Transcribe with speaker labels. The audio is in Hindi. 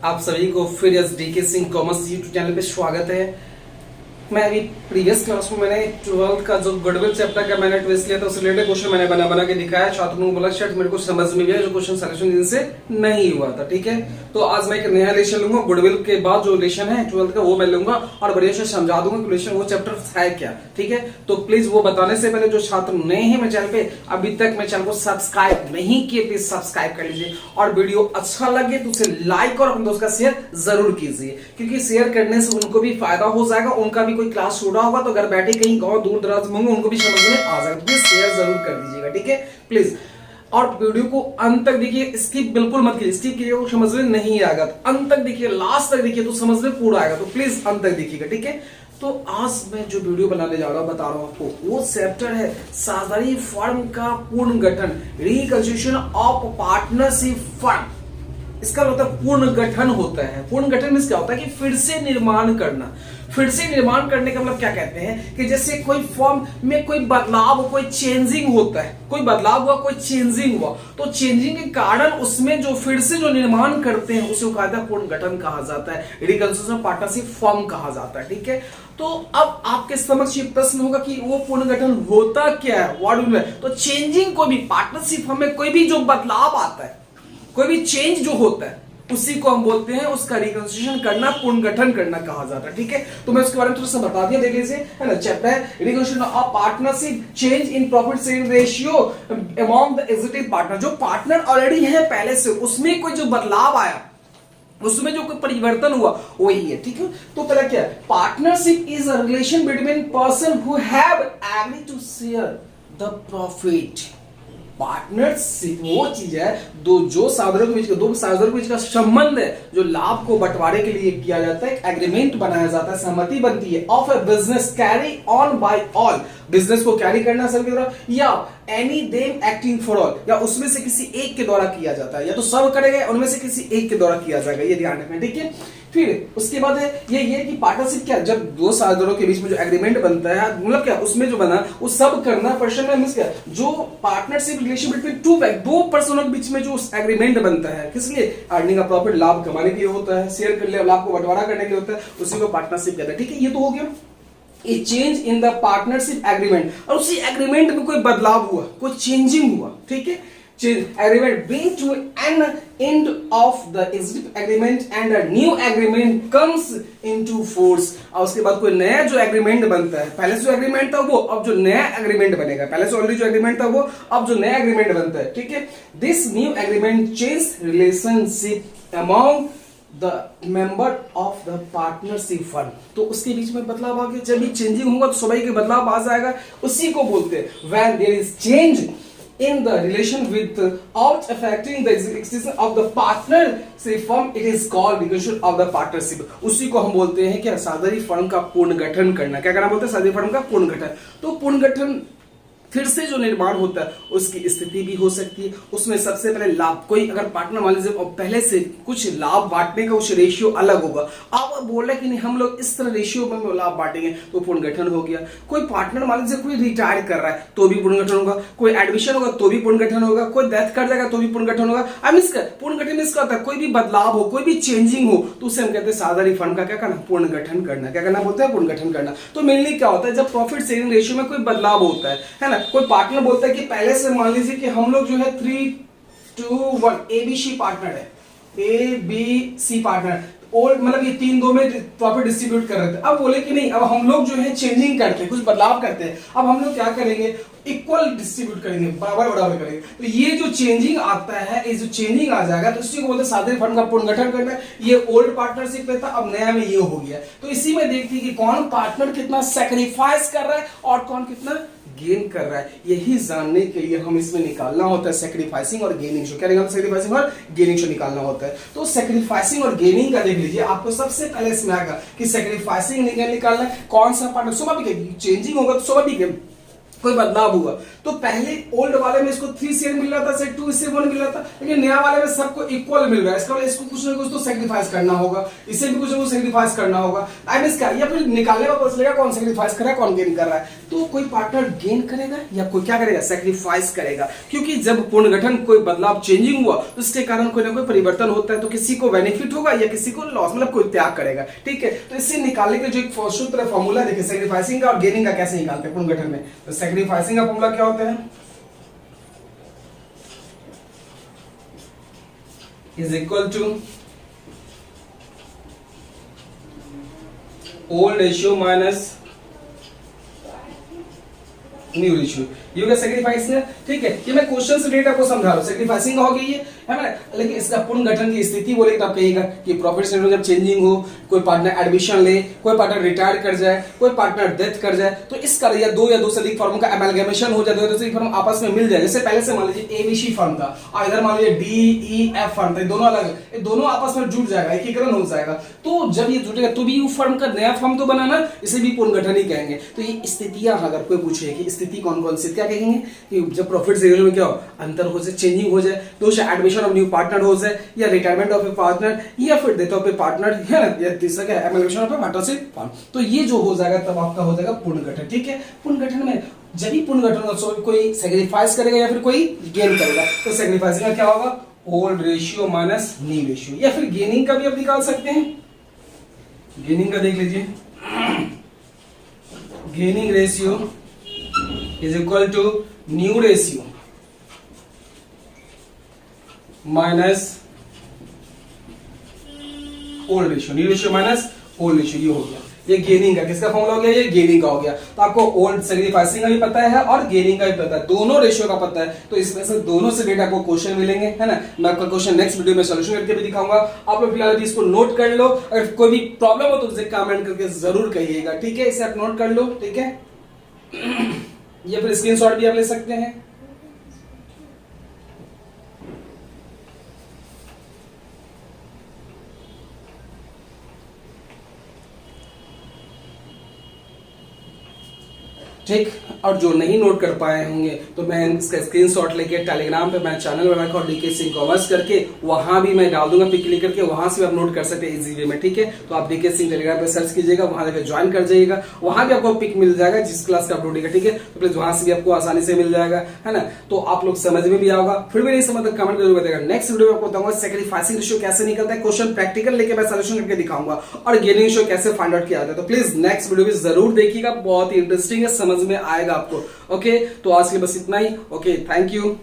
Speaker 1: आप सभी को फिर एस डी के सिंह कॉमर्स यूट्यूब चैनल पे स्वागत है। मैं अभी प्रीवियस क्लास में मैंने 12th का जो गुडविल चैप्टर का मैंने ट्विस्ट लिया था उससे रिलेटेड क्वेश्चन मैंने बना के दिखाया। छात्रों को बोला शर्ट मेरे को समझ में भी आया जो क्वेश्चन सॉल्यूशन जिनसे नहीं हुआ था। ठीक है, तो आज मैं एक नया लेशन लूंगा। गुडविल के बाद जो लेशन है 12th का वो मैं लूंगा और बढ़िया से समझा दूंगा कि लेशन वो चैप्टर है क्या। ठीक है, तो प्लीज वो बताने से पहले जो छात्र नए हैं मेरे चैनल पे, अभी तक मेरे चैनल को सब्सक्राइब नहीं किए, प्लीज सब्सक्राइब कर लीजिए और वीडियो अच्छा लगे तो उसे लाइक और अपने दोस्त का शेयर जरूर कीजिए, क्योंकि शेयर करने से उनको भी फायदा हो जाएगा। उनका भी कोई क्लास छूटा होगा तो घर बैठे कहीं गांव दूर दराज में होंगे उनको भी समझ में आ जाएगा। प्लीज शेयर जरूर कर दीजिएगा, ठीक है प्लीज। और वीडियो को अंत तक देखिए, स्किप बिल्कुल मत कीजिए। स्किप कीजिएगा तो समझ में नहीं आएगा, तो अंत तक देखिए, लास्ट तक देखिए तो समझ में पूरा आएगा। तो प्लीज अंत तक देखिएगा, ठीक है। तो आज मैं जो वीडियो बनाने जा रहा हूं, बता रहा हूं आपको, वो चैप्टर है साझेदारी फर्म का पूर्ण गठन, रिकंस्ट्रक्शन ऑफ पार्टनरशिप फर्म। इसका मतलब पूर्ण गठन होता है। पूर्ण गठन में क्या होता है कि फिर से निर्माण करना। फिर से निर्माण करने का मतलब क्या कहते हैं कि जैसे कोई फॉर्म में कोई बदलाव, कोई चेंजिंग होता है, कोई बदलाव हुआ, कोई चेंजिंग हुआ, तो चेंजिंग के कारण उसमें जो फिर से जो निर्माण करते हैं उसे कहा जाता है पूर्ण गठन कहा जाता है, रिकंस्ट्रक्शन पार्टनरशिप फॉर्म कहा जाता है। ठीक है, तो अब आपके समक्ष ये प्रश्न होगा कि वो पूर्ण गठन होता क्या है, व्हाट डू मीन। तो चेंजिंग को भी, पार्टनरशिप फॉर्म में कोई भी जो बदलाव आता है, कोई भी चेंज जो होता है उसी को हम बोलते हैं, उसका रिकंस्ट्रक्शन करना, पूर्ण गठन करना कहा जाता है। ठीक है, तो मैं उसके बारे में थोड़ा सा बता दिया, देख लीजिए, है ना। चैप्टर है reconstruction of partnership, change in profit sharing ratio among the executive partner. जो पार्टनर ऑलरेडी है पहले से, उसमें कोई जो बदलाव आया, उसमें जो कोई परिवर्तन हुआ वही है। ठीक है, तो पहला क्या है, partnership is a relation between person who have agreed to share the profit. Partnership वो चीज है दो साधनों के बीच का संबंध है जो लाभ को बंटवारे के लिए किया जाता है। एग्रीमेंट बनाया जाता है, सहमति बनती है of a business carry on by all, business को कैरी करना सभी द्वारा, या any them acting for all, या उसमें से किसी एक के द्वारा किया जाता है, या तो सब करेगा उनमें से किसी एक के द्वारा किया जाएगा, ये ध्यान रखना। ठीक है, फिर उसके बाद है ये कि पार्टनरशिप क्या, जब दो साधनों के बीच में जो एग्रीमेंट बनता है, मतलब क्या उसमें जो बना वो सब करना पर्सन में मींस क्या, जो पार्टनरशिप रिलेशन बिटवीन दो पर्सनों के बीच में जो एग्रीमेंट बनता है, किस लिए, अर्निंग का प्रॉफिट, लाभ कमाने के लिए होता है, शेयर कर लिया, लाभ को बंटवारा करने के लिए होता है, उसी को पार्टनरशिप कहते हैं। ठीक है, ये तो हो गया ए change in the partnership agreement. और उसी एग्रीमेंट में कोई बदलाव हुआ, कोई चेंजिंग हुआ। ठीक है, agreement bring to an end of the existing agreement and a new agreement comes into force। और उसके बाद कोई नया जो एग्रीमेंट बनता है, पहले से जो एग्रीमेंट था वो, अब जो नया एग्रीमेंट बनेगा, पहले से ऑलरेडी जो एग्रीमेंट था वो, अब जो नया एग्रीमेंट बनता है। ठीक है, this new agreement change relationship among the member of the partnership firm. तो उसके बीच में बदलाव आ गया, जब ये चेंजिंग होगा तो सभी के बदलाव आ जाएगा, उसी को बोलते हैं when there is change in the relation without affecting the existence of the partnership firm, it is called reconstruction of the partnership। उसी को हम बोलते हैं क्या, साझेदारी फर्म का पूर्ण गठन करना। क्या करना बोलते हैं, साझेदारी फर्म का पूर्ण गठन। तो पूर्ण गठन फिर से जो निर्माण होता है उसकी स्थिति भी हो सकती है। उसमें सबसे पहले लाभ, कोई अगर पार्टनर मान लीजिए पहले से कुछ लाभ बांटने का कुछ रेशियो अलग होगा, अब बोल रहे कि नहीं हम लोग इस तरह रेशियो में लाभ बांटेंगे, तो पूर्ण गठन हो गया। कोई पार्टनर मान लीजिए कोई रिटायर कर रहा है तो भी पूर्ण गठन होगा, कोई एडमिशन होगा तो भी पूर्ण गठन होगा, कोई डेथ कर जाएगा तो भी पूर्ण गठन होगा। अब इसका पूर्ण गठन इसका होता है कोई भी बदलाव हो, कोई भी चेंजिंग हो, तो उसे हम कहते हैं साझेदारी फर्म का क्या करना, पूर्ण गठन करना। क्या करना बोलते हैं, पूर्ण गठन करना। तो मेनली क्या होता है, जब प्रॉफिट शेयरिंग रेशियो में कोई बदलाव होता है ना, कोई पार्टनर बोलता है कि पहले से मान लीजिए कि हम लोग जो है 3-2-1 ABC पार्टनर है, ABC पार्टनर, और मतलब ये 3-2 में प्रॉफिट डिस्ट्रीब्यूट कर रहे थे। अब बोले कि नहीं, अब हम लोग जो है चेंजिंग करते हैं, कुछ बदलाव करते हैं, अब हम लोग क्या करेंगे, इक्वल डिस्ट्रीब्यूट करेंगे, बराबर बराबर करेंगे। तो ये जो चेंजिंग आता है, ये जो चेंजिंग आ जाएगा तो इसी को बोलते हैं साझेदारी फर्म का पूर्ण गठन करना। ये ओल्ड पार्टनरशिप पे था, अब नया में ये हो गया। तो इसी में देखते हैं कि कौन पार्टनर कितना सैक्रिफाइस कर रहा है और कौन कितना गेन कर रहा है। यही जानने के लिए हम इसमें निकालना होता है सैक्रिफाइसिंग और गेनिंग शो। क्या निकालना, सैक्रिफाइसिंग और गेनिंग शो निकालना होता है। तो सैक्रिफाइसिंग और गेनिंग का देख लीजिए, आपको सबसे पहले इसमें आएगा कि सैक्रिफाइसिंग निकालना है, कौन सा पार्टनर, स्वाभाविक है चेंजिंग होगा तो स्वाभाविक है कोई बदलाव हुआ तो पहले ओल्ड वाले में इसको 3 शेयर मिल रहा था, से 2 से 1 मिल रहा था, लेकिन नया वाले में सबको इक्वल मिल रहा है। इसका इसको कुछ ना कुछ तो सेक्रीफाइस करना होगा, इसे भी कुछ ना कुछ सेक्रीफाइस करना होगा। आई मीन क्या, या फिर निकालने का पता चलेगा कौन सेक्रीफाइस कर रहा है कौन गेन कर रहा है। तो कोई पार्टनर गेन करेगा या कोई क्या करेगा, सेक्रीफाइस करेगा। क्योंकि जब पुनर्गठन कोई बदलाव चेंजिंग हुआ तो उसके कारण कोई ना कोई परिवर्तन होता है, तो किसी को बेनिफिट होगा या किसी को लॉस, मतलब कोई त्याग करेगा। ठीक है, तो इससे निकालने के जो एक सूत्र फॉर्मूला देखिए सेक्रीफाइसिंग का और गेनिंग का कैसे निकालते हैं पुनर्गठन में। तो सेक्रीफाइसिंग का फॉर्मूला क्या होता है, is equal to old ratio minus new ratio, ये होगा सेक्रीफाइस है। ठीक है, ये मैं क्वेश्चन से रिलेटेड आपको समझा रहा हूं। सेक्रीफाइसिंग का हो गई है ना, लेकिन इसका पुनर्गठन की स्थिति बोले तो आप कहिएगा कि प्रॉफिट शेयरिंग जब चेंजिंग हो, कोई पार्टनर एडमिशन ले, कोई पार्टनर रिटायर कर जाए, कोई पार्टनर डेथ कर जाए, तो इस कारण या दो से अधिक फर्मों का एमलगेमेशन हो जाए, दो से अधिक फर्म आपस में मिल जाए। जैसे पहले से मान लीजिए एबीसी फर्म था और इधर मान लीजिए डीईएफ फर्म था, दोनों अलग, ये दोनों आपस में जुड़ जाएगा, एकीकरण हो जाएगा। तो जब ये जुड़ेगा तो भी यू फर्म का नया फर्म तो बनाना, इसे भी पुनर्गठन ही कहेंगे। तो ये स्थितियां अगर कोई पूछे कि स्थिति कौन कौन सी, क्या कहेंगे कि जब प्रॉफिट शेयरिंग में क्या हो, अंतर हो जाए, चेंजिंग हो जाए, तो एडमिशन ऑफ न्यू पार्टनर हो जाए, या रिटायरमेंट ऑफ ए पार्टनर, या फिर डेथ ऑफ ए पार्टनर है ना, या तीसरा क्या amalgamation of A partnership firm. तो ये जो हो जाएगा तब आपका हो जाएगा पुनर्गठन। ठीक है, पुनर्गठन में जब भी पुनर्गठन कोई सेक्रीफाइस करेगा या फिर कोई गेन करेगा, तो सेक्रीफाइसिंग का क्या होगा, old ratio minus new ratio. या फिर गेनिंग का भी आप निकाल सकते हैं, गेनिंग का देख लीजिए, gaining ratio is equal to new ratio minus old ratio, new ratio minus old ratio, ये हो गया। ये गेनिंग का किसका फॉर्मूला हो गया, ये गेनिंग का हो गया। तो आपको ओल्ड सेक्रीफाइसिंग का भी पता है और गेनिंग का भी पता है, दोनों रेशियो का पता है। तो इसमें से दोनों से रिलेटेड आपको क्वेश्चन मिलेंगे, है ना। मैं आपका क्वेश्चन नेक्स्ट वीडियो में सॉल्यूशन करके भी दिखाऊंगा। आप लोग फिलहाल इसको नोट कर लो, अगर कोई भी प्रॉब्लम हो तो मुझे कमेंट करके जरूर कहिएगा। ठीक है, इसे आप नोट कर लो। ठीक है, या फिर स्क्रीनशॉट भी आप ले सकते हैं। ठीक, और जो नहीं नोट कर पाए होंगे तो मैं इसका स्क्रीनशॉट लेके टेलीग्राम पे मैं चैनल बना कर डीके सिंह कॉमर्स करके वहां भी मैं डाल दूंगा, पिक क्लिक करके वहां से भी आप नोट कर सकते हैं इजी वे में। ठीक है, तो आप डीके सिंह टेलीग्राम पे सर्च कीजिएगा, वहां जाकर ज्वाइन कर जाइएगा, वहां भी आपको पिक मिल जाएगा जिस क्लास का अपलोड होगा। ठीक है, तो प्लीज वहां से भी आपको आसानी से मिल जाएगा, है ना। तो आप लोग समझ में भी आओगा, फिर भी नहीं समझ तो कमेंट करके बताइएगा। नेक्स्ट वीडियो में आपको बताऊंगा सेक्रीफाइसिंग रेशियो कैसे निकलता है, क्वेश्चन प्रैक्टिकल लेके मैं सॉल्यूशन करके दिखाऊंगा, और गेनिंग रेशियो कैसे फाइंड आउट किया जाता है। तो प्लीज नेक्स्ट वीडियो भी जरूर देखिएगा, बहुत ही इंटरेस्टिंग है, समझ में आएगा आपको। ओके, तो आज के लिए बस इतना ही। Okay, thank you.